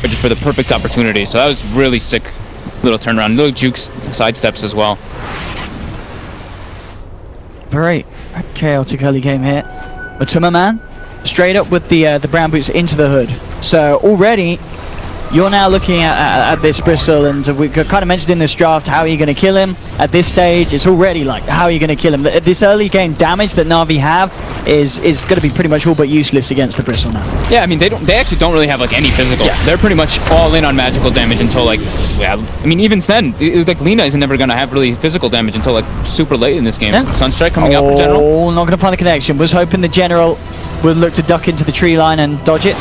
just for the perfect opportunity. So that was really sick little turnaround. Little jukes, sidesteps as well. Very chaotic early game here. Matuma Man, straight up with the brown boots into the hood. So already, you're now looking at this Bristle, and we kind of mentioned in this draft, how are you going to kill him? At this stage, it's already like, how are you going to kill him? This early game damage that Na'vi have is going to be pretty much all but useless against the Bristle now. Yeah, I mean, they actually don't really have like any physical. Yeah. They're pretty much all in on magical damage until like, yeah, I mean, even then, like Lina is never going to have really physical damage until like super late in this game. Yeah. Sunstrike coming out for General. Oh, not going to find the connection. Was hoping the General would look to duck into the tree line and dodge it.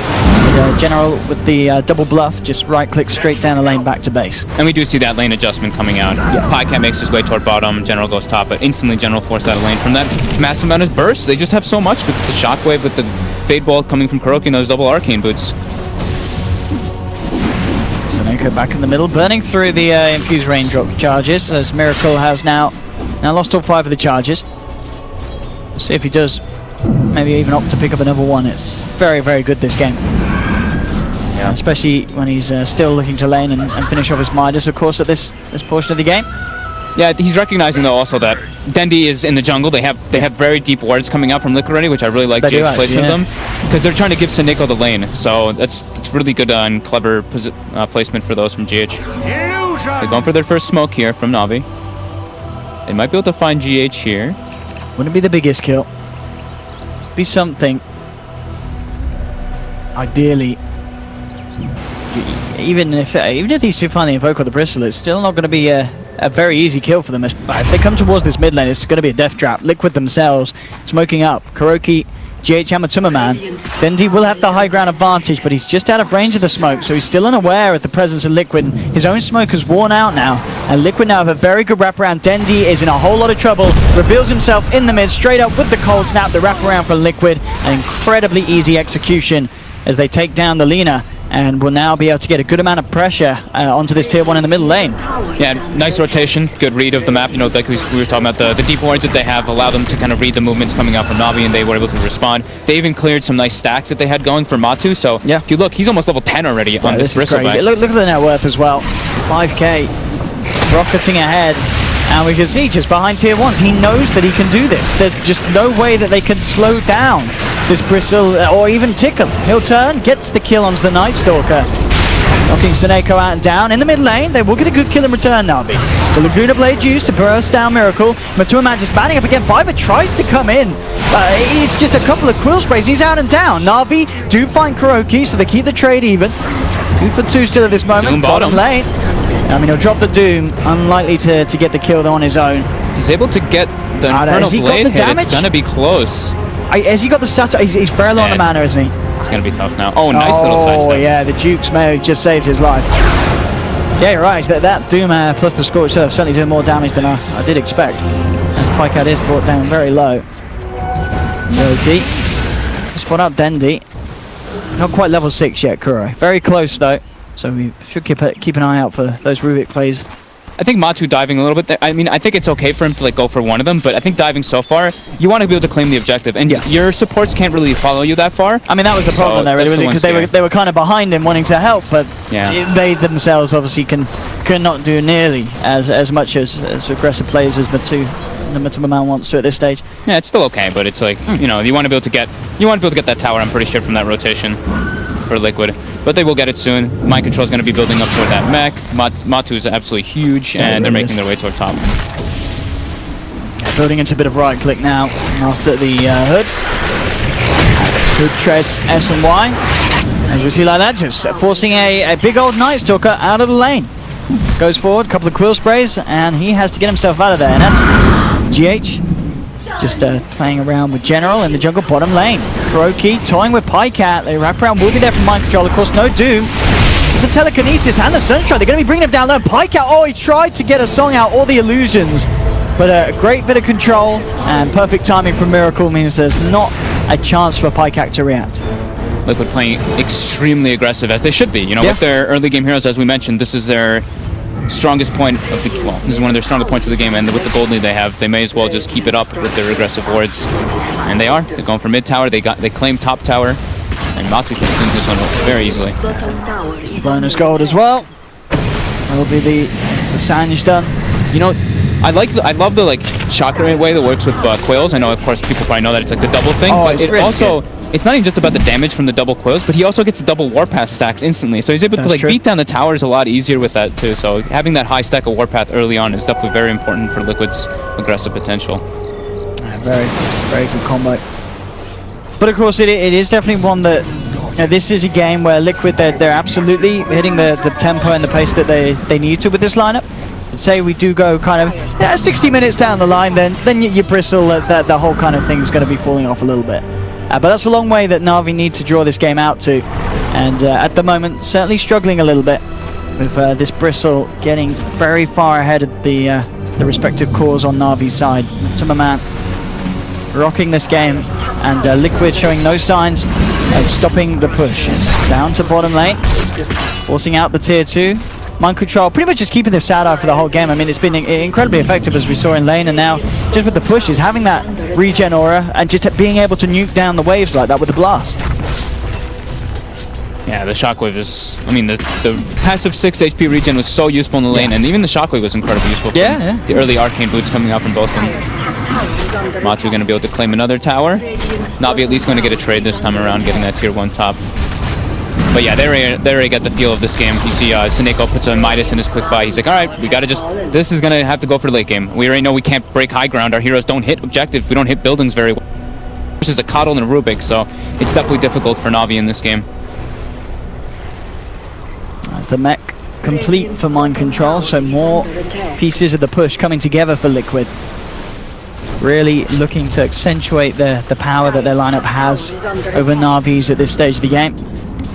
General with the double bluff, just right-click straight down the lane back to base. And we do see that lane adjustment coming out. Yeah. Pycat makes his way toward bottom, General goes top, but instantly General forced out of lane. From that massive amount of bursts, they just have so much with the shockwave, with the fade ball coming from Kuroki and those double arcane boots. Soneko back in the middle, burning through the infused raindrop charges, as Miracle has now lost all 5 of the charges. We'll see if he does maybe even opt to pick up another one. It's very, very good this game. Yeah. Especially when he's still looking to lane and finish off his Midas, of course, at this portion of the game. Yeah, he's recognizing though also that Dendi is in the jungle. They have very deep wards coming out from Liquid already, which I really like Jake's placement of them, because they're trying to give Soneko the lane. So that's really good and clever placement for those from GH. They're going for their first smoke here from Na'vi. They might be able to find GH here. Wouldn't be the biggest kill. Be something. Ideally, even if these two find the Invoke or the Bristle, it's still not going to be a very easy kill for them. If they come towards this mid lane, it's going to be a death trap. Liquid themselves smoking up. Kuroki, GH, and Matuma Man. Dendi will have the high ground advantage, but he's just out of range of the smoke, so he's still unaware of the presence of Liquid. His own smoke has worn out now, and Liquid now have a very good wraparound. Dendi is in a whole lot of trouble, reveals himself in the mid, straight up with the cold snap, the wraparound for Liquid. An incredibly easy execution as they take down the Lina, and will now be able to get a good amount of pressure onto this tier 1 in the middle lane. Yeah, nice rotation, good read of the map. You know, like we were talking about, the deep wards that they have allow them to kind of read the movements coming out from Na'vi, and they were able to respond. They even cleared some nice stacks that they had going for Matu, so yeah. If you look, he's almost level 10 already on this Bristle. Look at the net worth as well. 5k, rocketing ahead. And we can see just behind tier 1s, he knows that he can do this. There's just no way that they can slow down this Bristle or even tickle. He'll turn, gets the kill onto the Night Stalker. Knocking Soneko out and down. In the mid lane, they will get a good kill in return, Na'vi. The Laguna Blade used to burst down Miracle. Matuma Man just batting up again. Viper tries to come in. He's just a couple of quill sprays. He's out and down. Na'vi do find Kuroki, so they keep the trade even. 2 for 2 still at this moment. Doom bottom lane. I mean, he'll drop the Doom. Unlikely to get the kill though on his own. He's able to get the Infernal Blade hit. It's going to be close. Has he got the stats? He's very low on the mana, isn't he? It's going to be tough now. Oh, nice little sidestep. Oh, yeah, the Jukes may have just saved his life. Yeah, you're right. That Doom plus the Scorch Surf certainly doing more damage than I did expect. As Pycat is brought down very low. Yogi. Spot up Dendi. Not quite level 6 yet, Kuro. Very close, though. So we should keep an eye out for those Rubik plays. I think Matu diving a little bit there. I mean, I think it's okay for him to like go for one of them, but I think diving so far, you want to be able to claim the objective, and your supports can't really follow you that far. I mean, that was the problem there, really, was it? Because they were kind of behind him, wanting to help, but they themselves obviously cannot do nearly as much as aggressive players as Matuma Man wants to at this stage. Yeah, it's still okay, but it's like you know, you want to be able to get that tower. I'm pretty sure from that rotation for Liquid. But they will get it soon. Mind Control is going to be building up toward that mech. Matu is absolutely huge, and they're making their way toward top. Building into a bit of right click now after the hood. Hood treads S and Y. As we see like that, just forcing a big old Night Stalker out of the lane. Goes forward, a couple of quill sprays, and he has to get himself out of there. And that's GH. Just playing around with General in the jungle bottom lane. Kuroki toying with Pycat. The wraparound will be there from Mind Control. Of course, no Doom. The telekinesis and the Sunstrike, they're going to be bringing him down low. Pycat, he tried to get a song out, all the illusions. But a great bit of control and perfect timing from Miracle means there's not a chance for Pycat to react. Liquid playing extremely aggressive, as they should be. You know, with their early game heroes, as we mentioned, this is their strongest point of the this is one of their stronger points of the game, and with the gold lead they have, they may as well just keep it up with their aggressive wards. And they're going for mid tower. They claim top tower. And Matu can clean this one up very easily. It's the bonus gold as well. That'll be the Sanj done. You know, I love the like chakra way that works with quails. I know, of course, people probably know that it's like the double thing, Oh, but it's it really also good. it's not even just about the damage from the double quails, but he also gets the double warpath stacks instantly. So he's able to That's like true. beat down the towers a lot easier with that too. So having that high stack of warpath early on is definitely very important for Liquid's aggressive potential. Very, very good combo. But of course, it is definitely one that this is a game where Liquid they're absolutely hitting the tempo and the pace that they need to with this lineup. I'd say we do go kind of 60 minutes down the line, then you bristle that the whole kind of thing is going to be falling off a little bit. But that's a long way that Na'vi need to draw this game out to, and at the moment certainly struggling a little bit with this bristle getting very far ahead of the respective cores on Na'vi's side. Timmerman rocking this game, and Liquid showing no signs of stopping the push. It's down to bottom lane, forcing out the tier 2. Mind control, pretty much just keeping this Sadar for the whole game. I mean, it's been incredibly effective as we saw in lane, and now just with the pushes, having that regen aura and just being able to nuke down the waves like that with the blast. Yeah, the shockwave is, I mean, the passive 6 HP regen was so useful in the lane, and even the shockwave was incredibly useful. Yeah. The early arcane boots coming out from both of them. Matu going to be able to claim another tower. Na'vi at least going to get a trade this time around, getting that tier 1 top. But yeah, they already get the feel of this game. You see Seneko puts a Midas in his quick buy. He's like, alright, we gotta this is gonna have to go for late game. We already know we can't break high ground. Our heroes don't hit objectives. We don't hit buildings very well. This is a Coddle and a Rubik, so it's definitely difficult for Na'vi in this game. As the mech complete for mind control, so more pieces of the push coming together for Liquid. Really looking to accentuate the power that their lineup has over Na'vi's at this stage of the game.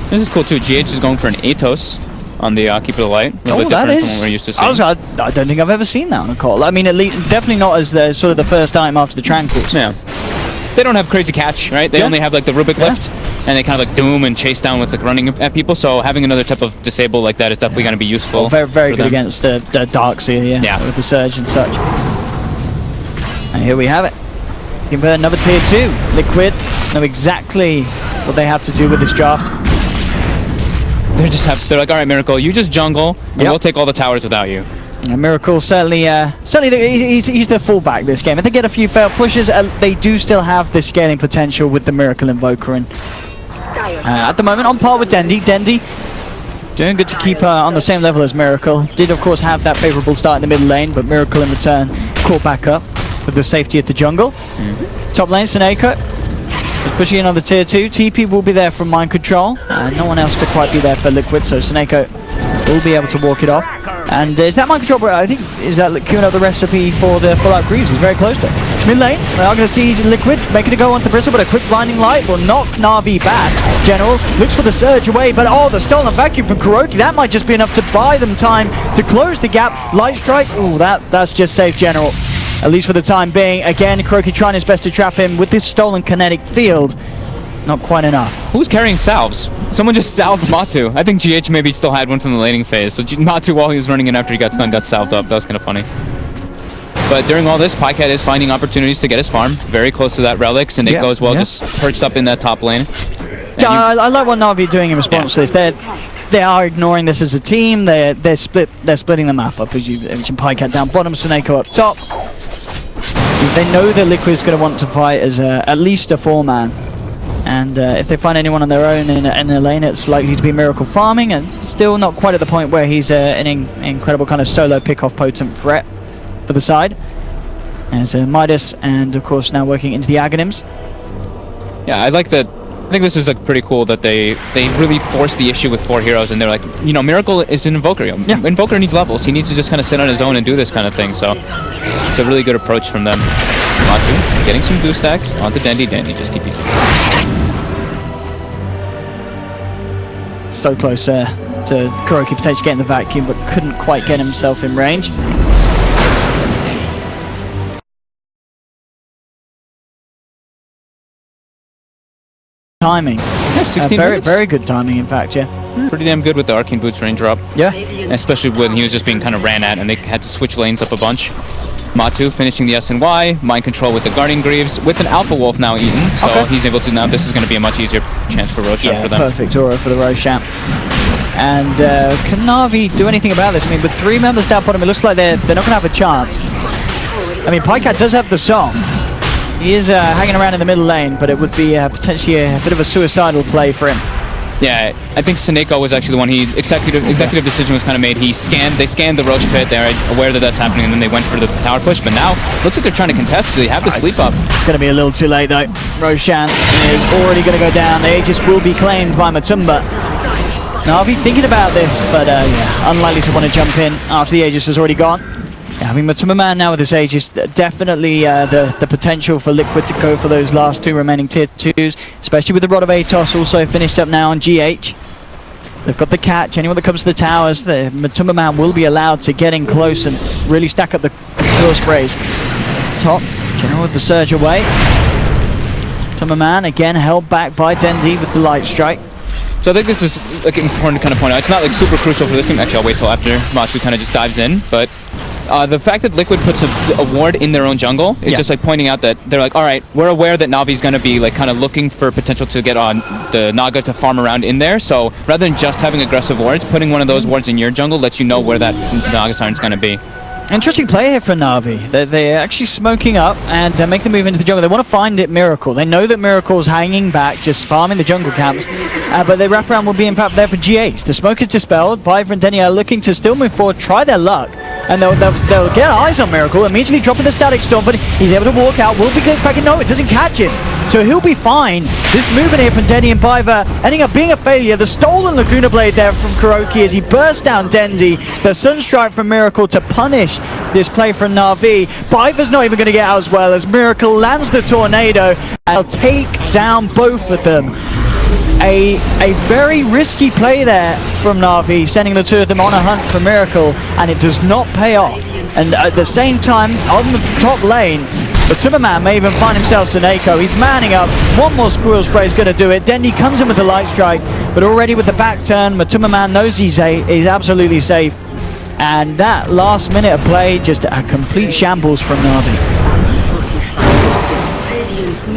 This is cool too. GH is going for an Atos on the Keeper of the Light. A little bit different from what we're used to seeing. I don't think I've ever seen that on a call. I mean, at least definitely not as the sort of the first item after the Tranquils. Yeah. They don't have crazy catch, right? They only have like the Rubik lift, and they kind of like doom and chase down with like running at people. So having another type of disable like that is definitely going to be useful. Oh, very good against the Darkseer, with the Surge and such. And here we have it. Give her another tier 2. Liquid know exactly what they have to do with this draft. They're like, all right, Miracle, you just jungle, and we'll take all the towers without you. Miracle certainly he's the fullback this game. If they get a few failed pushes, they do still have the scaling potential with the Miracle Invoker. And at the moment, on par with Dendi. Dendi doing good to keep on the same level as Miracle. Did of course have that favorable start in the middle lane, but Miracle in return caught back up with the safety at the jungle. Top lane, Seneko is pushing in on the tier 2. TP will be there from mind control. No one else to quite be there for Liquid, so Seneko will be able to walk it off. And is that mind control, bro? I think, is that queuing up the recipe for the Fallout Greaves? He's very close to it. Mid lane, we are going to see Liquid making it go onto the Bristle, but a quick blinding light will knock Na'vi back. General looks for the surge away, but the stolen vacuum from Kuroki, that might just be enough to buy them time to close the gap. Light strike, that's just safe General. At least for the time being. Again, Kuroki trying his best to trap him with this stolen kinetic field. Not quite enough. Who's carrying salves? Someone just salved Matu. I think GH maybe still had one from the laning phase. So Matu, while he was running in after he got stunned, got salved up. That was kind of funny. But during all this, Pycat is finding opportunities to get his farm. Very close to that relics, and it goes well, just perched up in that top lane. Yeah, I like what Na'vi are doing in response to this. They are ignoring this as a team. They're splitting the map up, as you mentioned. Pycat down bottom, Seneko up top. They know that Liquid's going to want to fight as at least a 4-man. And if they find anyone on their own in the lane, it's likely to be Miracle farming, and still not quite at the point where he's an incredible kind of solo pick-off potent threat for the side. As Midas, and of course now working into the Aghanims. Yeah, I like that. I think this is like pretty cool that they really forced the issue with 4 heroes, and they're like, you know, Miracle is an Invoker. Invoker needs levels. He needs to just kind of sit on his own and do this kind of thing. So it's a really good approach from them. Matu getting some boost stacks onto Dendi. Dendi just TPs. So close to Kuroki potentially getting the vacuum, but couldn't quite get himself in range. Timing. Yeah, 16 minutes. Very good timing, in fact, yeah. Pretty damn good with the Arcane Boots range drop. Yeah. Especially when he was just being kind of ran at and they had to switch lanes up a bunch. Matu finishing the S&Y, mind control with the Guardian Greaves, with an Alpha Wolf now eaten, so he's able to now, this is going to be a much easier chance for Roshan for them. Perfect aura for the Roshan. And can Na'Vi do anything about this? I mean, with 3 members down bottom, it looks like they're not going to have a chance. I mean, Pycat does have the song. He is hanging around in the middle lane, but it would be potentially a bit of a suicidal play for him. Yeah, I think Seneko was actually the one. Executive decision was kind of made. They scanned the Roche pit. They're aware that that's happening, and then they went for the tower push. But now looks like they're trying to contest. They have the sleep up. It's going to be a little too late though. Roshan is already going to go down. The Aegis will be claimed by Matumba. Na'Vi thinking about this, but yeah, unlikely to want to jump in after the Aegis has already gone. Yeah, I mean, Matumba Man now with this Aegis, definitely the potential for Liquid to go for those last 2 remaining tier 2s, especially with the Rod of Atos also finished up now on GH. They've got the catch. Anyone that comes to the towers, the Matumba Man will be allowed to get in close and really stack up the kill sprays. Top, General with the surge away. Matumba Man again held back by Dendi with the light strike. So I think this is like important to kind of point out. It's not like super crucial for this game. Actually, I'll wait till after Matsu kind of just dives in, but the fact that Liquid puts a ward in their own jungle is just like pointing out that they're like, all right, we're aware that Navi's going to be like kind of looking for potential to get on the Naga to farm around in there. So rather than just having aggressive wards, putting one of those wards in your jungle lets you know where that Naga Siren's going to be. Interesting play here for Na'Vi. They're actually smoking up and make the move into the jungle. They want to find it Miracle. They know that Miracle's hanging back, just farming the jungle camps, but their wraparound will be in fact there for GH. The smoke is dispelled. Piper and Denny are looking to still move forward, try their luck, and they'll get eyes on Miracle, immediately dropping the Static Storm, but he's able to walk out. Will be clipped back in. No, it doesn't catch him. So he'll be fine. This movement here from Dendy and Piper ending up being a failure. The stolen Laguna Blade there from Kuroki as he burst down Dendi. The Sunstrike from Miracle to punish this play from Na'Vi. Piper's not even going to get out as well as Miracle lands the Tornado and will take down both of them. A very risky play there from Na'Vi, sending the 2 of them on a hunt for Miracle, and it does not pay off. And at the same time, on the top lane, Matumba Man may even find himself Seneko. He's manning up. One more Squirrel Spray is going to do it. Dendi comes in with the Light Strike, but already with the back turn, Matumba Man knows he's absolutely safe. And that last minute of play, just a complete shambles from Na'Vi.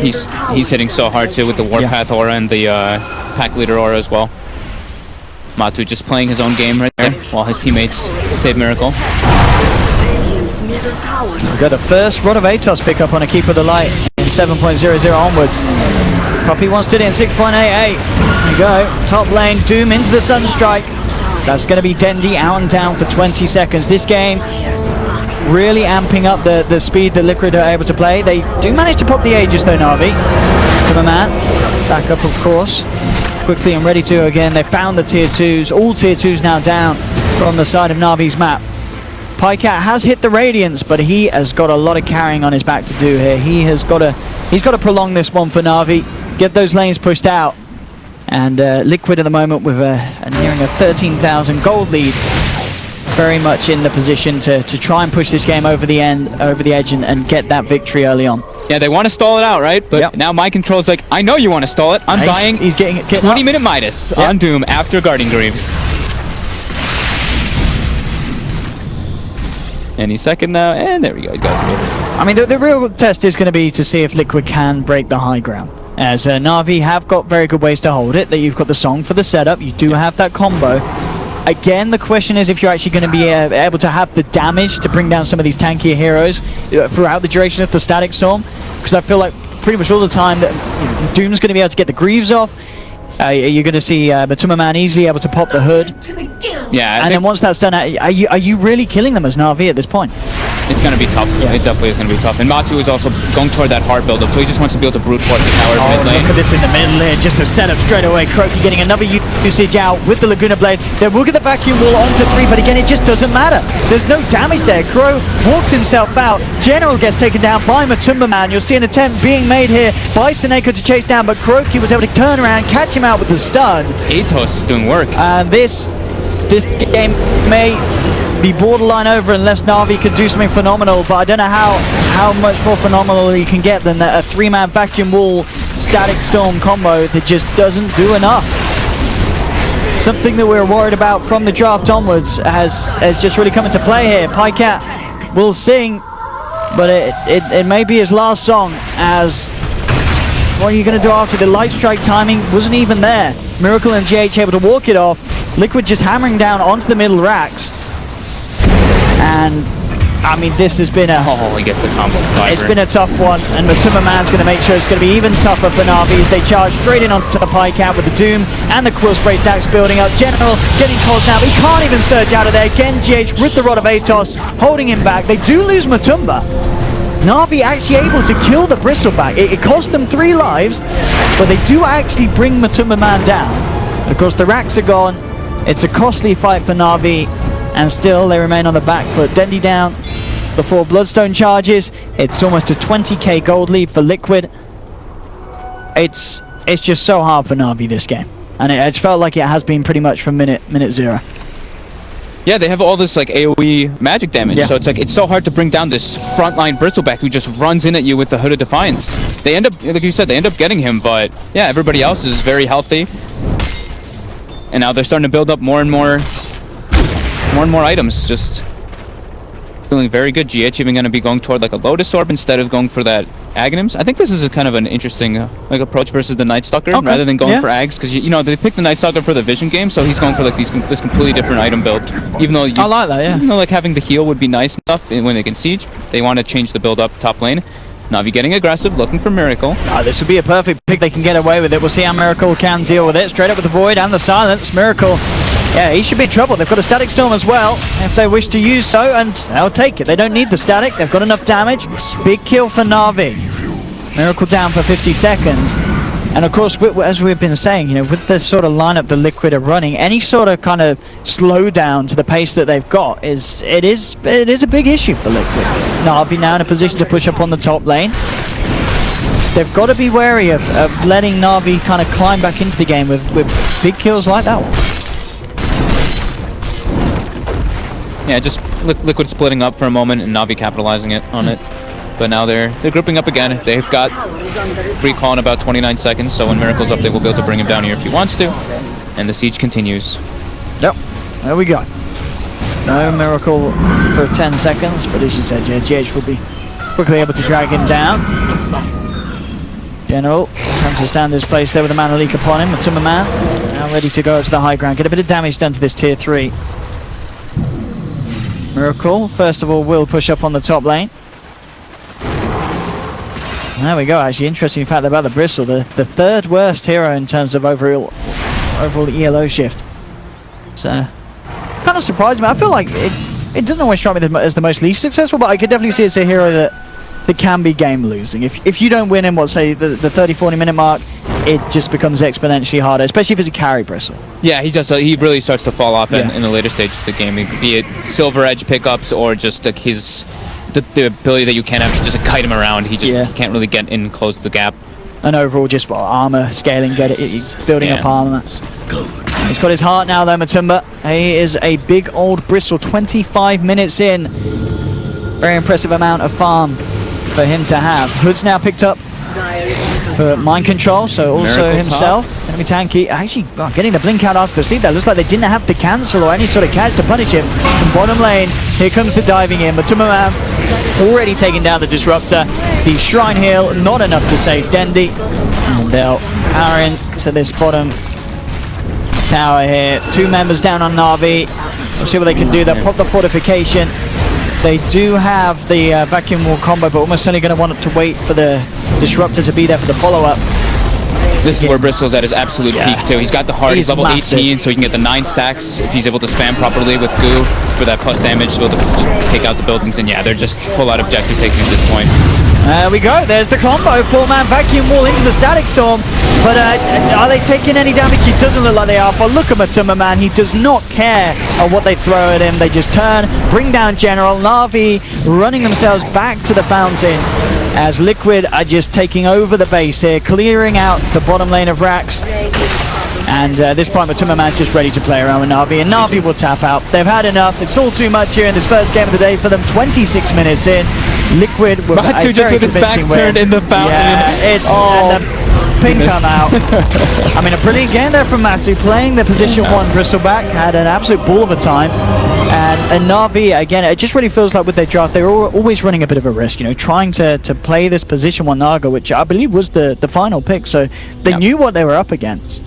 He's hitting so hard too with the Warpath aura and the Pack Leader aura as well. Matu just playing his own game right there while his teammates save Miracle. We've got the first Rod of Atos pick up on a Keep of the Light in 7.00 onwards. Poppy wants to do it in 6.88. There you go. Top lane, Doom into the Sunstrike. That's going to be Dendi out and down for 20 seconds. This game really amping up the speed that Liquid are able to play. They do manage to pop the Aegis though, Na'Vi. Matumba Man, back up of course. Quickly and ready to again. They found the tier 2s. All tier 2s now down from the side of Na'Vi's map. Pycat has hit the Radiance, but he has got a lot of carrying on his back to do here. He's got to prolong this one for Na'Vi, get those lanes pushed out. And Liquid at the moment with nearing a 13,000 gold lead, very much in the position to try and push this game over the edge and get that victory early on. Yeah, they want to stall it out, right? But now Mind Control's like, I know you want to stall it. I'm buying 20-minute Midas on Doom after Guardian Greaves. Any second now, and there we go, he's got it. I mean, the real test is going to be to see if Liquid can break the high ground. As Na'Vi have got very good ways to hold it, that you've got the song for the setup, you do have that combo. Again, the question is if you're actually going to be able to have the damage to bring down some of these tankier heroes throughout the duration of the Static Storm, because I feel like pretty much all the time that Doom's going to be able to get the Greaves off. You're going to see Matumba Man easily able to pop the hood. Yeah, and then once that's done, are you really killing them as Na'Vi at this point? It's going to be tough. Yeah. It definitely is going to be tough. And Matu is also going toward that hard build-up, so he just wants to be able to brute force the tower mid lane. Look at this in the middle here, just a setup straight away. Croaky getting another usage out with the Laguna Blade. They will get the vacuum wall onto 3, but again, it just doesn't matter. There's no damage there. Crow walks himself out. General gets taken down by Matumba Man. You'll see an attempt being made here by Seneko to chase down, but Croaky was able to turn around, catch him out with the stun. It's Atos doing work. And this game may be borderline over unless Na'Vi could do something phenomenal, but I don't know how much more phenomenal you can get than a 3-man vacuum wall Static Storm combo that just doesn't do enough. Something that we were worried about from the draft onwards has just really come into play here. Pycat will sing but it may be his last song, as what are you going to do after the light strike timing wasn't even there. Miracle and GH able to walk it off. Liquid just hammering down onto the middle racks. And I mean, this has been he gets the combo. It's been a tough one, and Matumba Man's going to make sure it's going to be even tougher for naa'vi as they charge straight in onto the pie cap with the Doom and the Quill Spray stacks building up. General getting caused now. He can't even surge out of there. Again, GH with the Rod of Atos, holding him back. They do lose Matumba. naa'vi actually able to kill the Bristleback. It cost them 3 lives, but they do actually bring Matumba Man down. And of course, the racks are gone. It's a costly fight for naa'vi, and still they remain on the back foot. Dendi down the 4 Bloodstone charges. It's almost a 20k gold lead for Liquid. It's just so hard for naa'vi this game, and it's felt like it has been pretty much from minute 0. Yeah, they have all this like AoE magic damage, so it's like it's so hard to bring down this frontline Bristleback who just runs in at you with the Hood of Defiance. They end up, like you said, they end up getting him, but yeah, everybody else is very healthy, and now they're starting to build up more and more items. Just feeling very good. GH even going to be going toward like a Lotus Orb instead of going for that Aghanims. I think this is a kind of an interesting like approach versus the Night Stalker rather than going for Ags, because you know they picked the Night Stalker for the Vision game, so he's going for like this completely different item build. Even though I like that, even though like having the heal would be nice enough when they can siege, they want to change the build up top lane. naa'vi getting aggressive, looking for Miracle. This would be a perfect pick. They can get away with it. We'll see how Miracle can deal with it. Straight up with the Void and the Silence. Miracle, yeah, he should be in trouble. They've got a Static Storm as well, if they wish to use so, and they'll take it. They don't need the Static. They've got enough damage. Big kill for naa'vi. Miracle down for 50 seconds. And of course, as we've been saying, you know, with the sort of lineup the Liquid are running, any sort of kind of slowdown to the pace that they've got is a big issue for Liquid. naa'vi now in a position to push up on the top lane. They've got to be wary of letting naa'vi kind of climb back into the game with big kills like that one. Yeah, just Liquid splitting up for a moment and naa'vi capitalizing on it. But now they're grouping up again. They've got recall in about 29 seconds, so when Miracle's up, they will be able to bring him down here if he wants to. And the siege continues. Yep, there we go. No Miracle for 10 seconds, but as you said, GH will be quickly able to drag him down. General trying to stand his place there with a Mana Leak upon him. Matumba Man now ready to go to the high ground. Get a bit of damage done to this tier 3. Miracle, first of all, will push up on the top lane. There we go. Actually, interesting fact about the Bristle, the 3rd worst hero in terms of overall ELO shift. It's kind of surprising me. I feel like it doesn't always strike me as the most least successful, but I could definitely see it's a hero that can be game losing. If you don't win in, say, the 30-40 minute mark, it just becomes exponentially harder, especially if it's a carry Bristle. Yeah, he really starts to fall off in the later stages of the game, be it Silver Edge pickups or just like the ability that you can have to just kite him around. He can't really get in and close the gap. And overall, just armor scaling, building up armor. He's got his heart now, though. Matumba. He is a big old Bristle. 25 minutes in. Very impressive amount of farm for him to have. Hood's now picked up for mind control, so also Miracle himself going to be tanky. Actually, getting the blink out after the sleep there. Looks like they didn't have to cancel or any sort of catch to punish him. From bottom lane, here comes the diving in. Matumba Man already taking down the Disruptor. The Shrine Heal, not enough to save Dendi. And they'll power in to this bottom tower here. 2 members down on naa'vi. Let's see what they can do. They'll pop the fortification. They do have the vacuum wall combo, but almost certainly going to want to wait for the Disruptor to be there for the follow-up. This is where Bristle's at his absolute peak, too. He's got the heart. He's level 18, so he can get the 9 stacks if he's able to spam properly with Goo for that plus damage, to be able to just take out the buildings. And yeah, they're just full-out objective taking at this point. There we go. There's the combo. 4-man vacuum wall into the Static Storm. But are they taking any damage? It doesn't look like they are. But look at Matumba Man. He does not care what they throw at him. They just turn, bring down General. naa'vi running themselves back to the fountain as Liquid are just taking over the base here, clearing out the bottom lane of racks. And this point, Matumba Man's just ready to play around with naa'vi, and naa'vi will tap out. They've had enough. It's all too much here in this first game of the day for them. 26 minutes in. Liquid with Batu just with his back turned in the fountain. Yeah, it's ping come out. I mean, a brilliant game there from Matsu, playing the position 1 Bristleback, had an absolute ball of a time. And naa'vi, again, it just really feels like with their draft, they were always running a bit of a risk, you know, trying to play this position 1 Naga, which I believe was the final pick. So they knew what they were up against.